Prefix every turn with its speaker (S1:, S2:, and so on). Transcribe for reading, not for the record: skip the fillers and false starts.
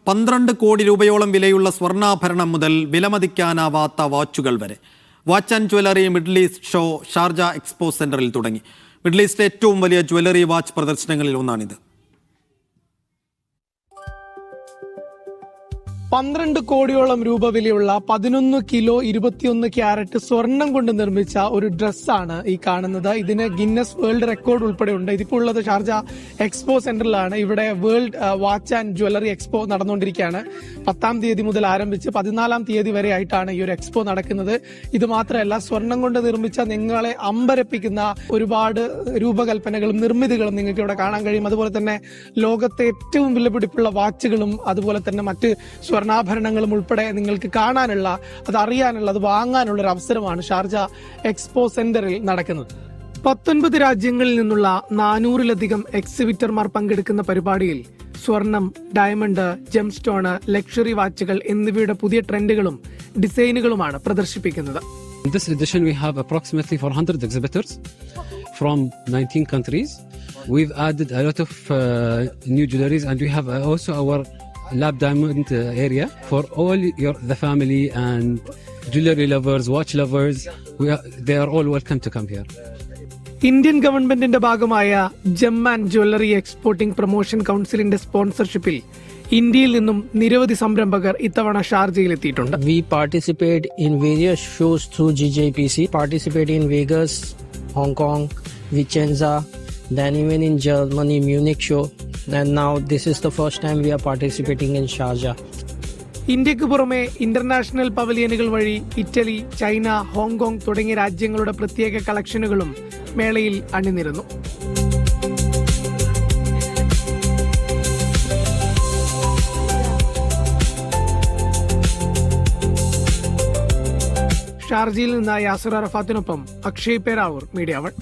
S1: 12 കോടി രൂപയോളം വിലയുള്ള സ്വർണ്ണാഭരണം മുതൽ വിലമതിക്കാനാവാത്ത വാച്ചുകൾ വരെ. Watch and jewellery middle east show Sharjah expo സെന്ററിൽ തുടങ്ങി. മിഡിൽ ഈസ്റ്റിലെ ഏറ്റവും വലിയ ജ്വല്ലറി വാച്ച് പ്രദർശനങ്ങളിൽ ഒന്നാണിത്.
S2: 12 കോടിയോളം രൂപ വിലയുള്ള 11 കിലോ 21 ക്യാരറ്റ് സ്വർണം കൊണ്ട് നിർമ്മിച്ച ഒരു ഡ്രസ്സാണ് ഈ കാണുന്നത്. ഇതിന് ഗിന്നസ് വേൾഡ് റെക്കോർഡ് ഉൾപ്പെടെ ഉണ്ട്. ഇതിപ്പോൾ ഉള്ളത് ഷാർജ എക്സ്പോ സെന്ററിലാണ്. ഇവിടെ world watch and jewellery expo നടന്നുകൊണ്ടിരിക്കുകയാണ്. 10-ാം തീയതി മുതൽ ആരംഭിച്ച് 14-ാം തീയതി വരെ ആയിട്ടാണ് ഈ ഒരു എക്സ്പോ നടക്കുന്നത്. ഇത് മാത്രമല്ല, സ്വർണം കൊണ്ട് നിർമ്മിച്ച നിങ്ങളെ അമ്പരപ്പിക്കുന്ന ഒരുപാട് രൂപകൽപ്പനകളും നിർമ്മിതികളും നിങ്ങൾക്ക് ഇവിടെ കാണാൻ കഴിയും. അതുപോലെ തന്നെ ലോകത്തെ ഏറ്റവും വിലപിടിപ്പുള്ള വാച്ചുകളും അതുപോലെ തന്നെ മറ്റ് സ്വർണ്ണാഭരണങ്ങളും ഉൾപ്പെടെ നിങ്ങൾക്ക് കാണാനുള്ള, അത് അറിയാനുള്ള, അത് വാങ്ങാനുള്ള ഒരു അവസരമാണ് ഷാർജ എക്സ്പോ സെന്ററിൽ നടക്കുന്നത്. 19 രാജ്യങ്ങളിൽ നിന്നുള്ള 400-ലധികം എക്സിബിറ്റർമാർ പങ്കെടുക്കുന്ന പരിപാടിയിൽ സ്വർണം, ഡയമണ്ട്, ജെംസ്റ്റോണ്, ലക്ഷറി വാച്ചുകൾ എന്നിവയുടെ പുതിയ ട്രെൻഡുകളും ഡിസൈനുകളുമാണ് പ്രദർശിപ്പിക്കുന്നത്.
S3: In this edition we have approximately 400 exhibitors from 19 countries. We've added a lot of new jewelries, and we have also our lab diamond area for all the family and jewelry lovers, watch lovers. They are all welcome to come here.
S2: Indian ഗവൺമെന്റിന്റെ ഭാഗമായ gem and jewellery exporting promotion കൗൺസിലിന്റെ സ്പോൺസർഷിപ്പിൽ ഇന്ത്യയിൽ നിന്നും നിരവധി സംരംഭകർ ഇത്തവണ ഷാർജയിൽ എത്തിയിട്ടുണ്ട്.
S4: We participate in various shows through GJPC. Participate in Vegas, Hong Kong, Vicenza, then even in Germany, Munich show. And now this is the first time we are participating in Sharjah.
S2: ഇന്ത്യക്ക് പുറമെ international പവലിയനുകൾ വഴി Italy, China, Hong Kong തുടങ്ങിയ രാജ്യങ്ങളുടെ പ്രത്യേക കളക്ഷനുകളും മേളയിൽ അണിനിരന്നു. ഷാർജയിൽ നിന്ന് യാസിർ അറഫാത്തിനൊപ്പം അക്ഷയ് പേരാവൂർ, മീഡിയ 1.